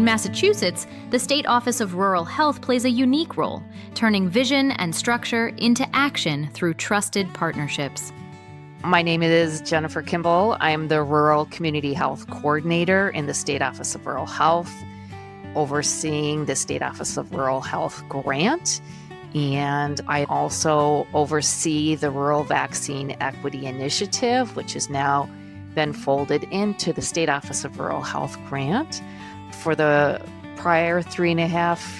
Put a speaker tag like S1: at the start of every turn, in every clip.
S1: Massachusetts, the State Office of Rural Health plays a unique role, turning vision and structure into action through trusted partnerships.
S2: My name is Jennifer Kimball. I am the Rural Community Health Coordinator in the State Office of Rural Health, overseeing the State Office of Rural Health grant. And I also oversee the Rural Vaccine Equity Initiative, which has now been folded into the State Office of Rural Health grant. For the prior 3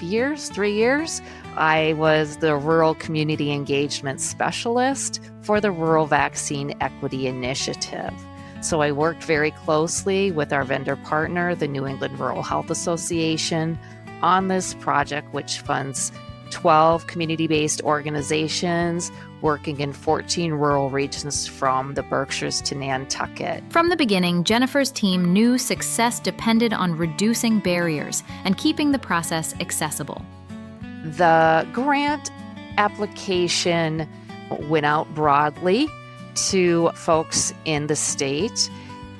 S2: years, I was the Rural Community Engagement Specialist for the Rural Vaccine Equity Initiative. So I worked very closely with our vendor partner, the New England Rural Health Association, on this project, which funds 12 community-based organizations working in 14 rural regions from the Berkshires to Nantucket.
S1: From the beginning, Jennifer's team knew success depended on reducing barriers and keeping the process accessible.
S2: The grant application went out broadly to folks in the state,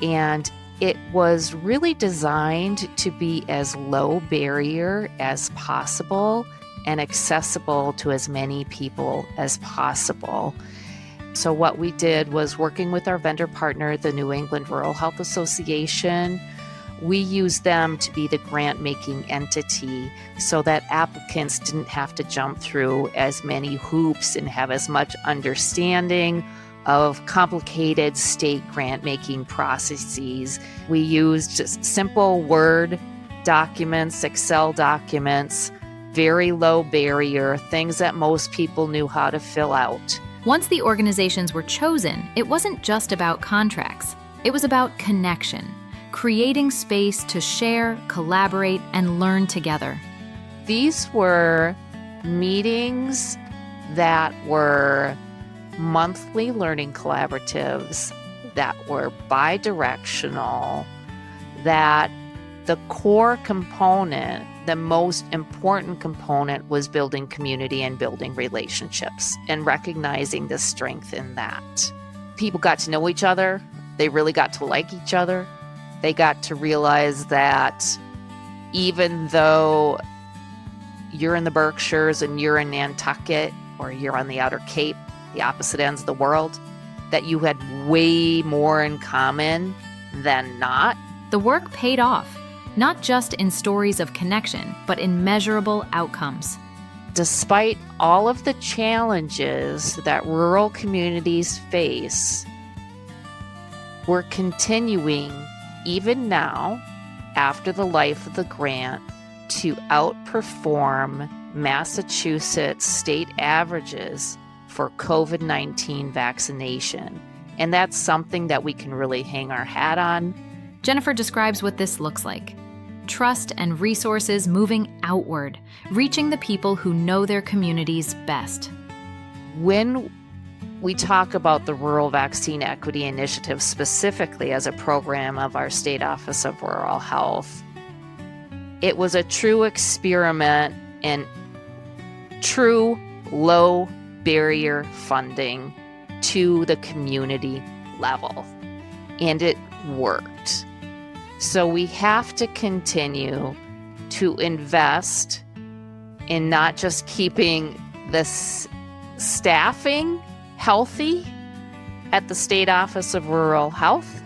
S2: and it was really designed to be as low barrier as possible and accessible to as many people as possible. So what we did was, working with our vendor partner, the New England Rural Health Association, we used them to be the grant-making entity so that applicants didn't have to jump through as many hoops and have as much understanding of complicated state grant-making processes. We used just simple Word documents, Excel documents, very low barrier, things that most people knew how to fill out.
S1: Once the organizations were chosen, it wasn't just about contracts. It was about connection, creating space to share, collaborate, and learn together.
S2: These were meetings that were monthly learning collaboratives that were bi-directional, that the core component, the most important component, was building community and building relationships and recognizing the strength in that. People got to know each other. They really got to like each other. They got to realize that even though you're in the Berkshires and you're in Nantucket, or you're on the Outer Cape, the opposite ends of the world, that you had way more in common than not.
S1: The work paid off, not just in stories of connection, but in measurable outcomes.
S2: Despite all of the challenges that rural communities face, we're continuing, even now, after the life of the grant, to outperform Massachusetts state averages for COVID-19 vaccination. And that's something that we can really hang our hat on.
S1: Jennifer describes what this looks like. Trust and resources moving outward, reaching the people who know their communities best.
S2: When we talk about the Rural Vaccine Equity Initiative specifically as a program of our State Office of Rural Health, it was a true experiment in true low barrier funding to the community level. And it worked. So we have to continue to invest in not just keeping the staffing healthy at the State Office of Rural Health,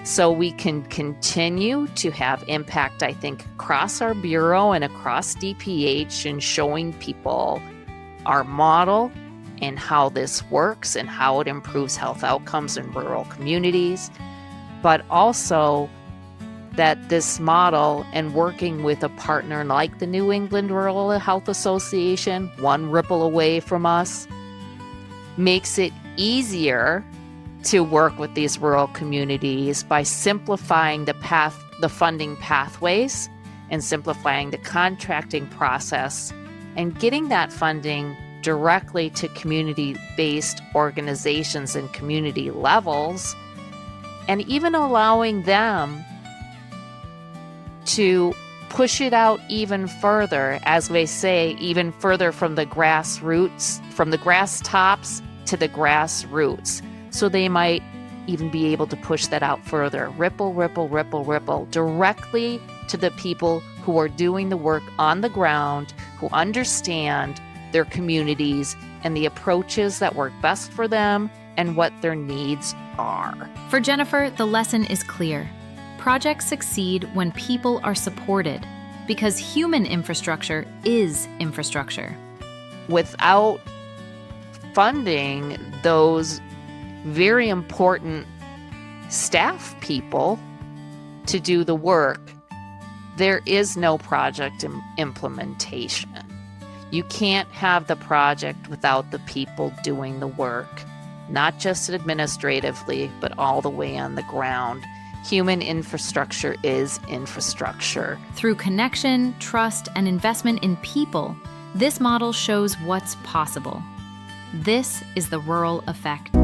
S2: so we can continue to have impact, I think, across our bureau and across DPH, and showing people our model and how this works and how it improves health outcomes in rural communities, but also that this model, and working with a partner like the New England Rural Health Association, one ripple away from us, makes it easier to work with these rural communities by simplifying the funding pathways and simplifying the contracting process and getting that funding directly to community-based organizations and community levels, and even allowing them to push it out even further, as they say, even further from the grassroots, from the grass tops to the grassroots. So they might even be able to push that out further, ripple, ripple, ripple, ripple, directly to the people who are doing the work on the ground, who understand their communities and the approaches that work best for them and what their needs are.
S1: For Jennifer, the lesson is clear. Projects succeed when people are supported, because human infrastructure is infrastructure.
S2: Without funding those very important staff people to do the work, there is no project implementation. You can't have the project without the people doing the work, not just administratively, but all the way on the ground. Human infrastructure is infrastructure.
S1: Through connection, trust, and investment in people, this model shows what's possible. This is the rural effect.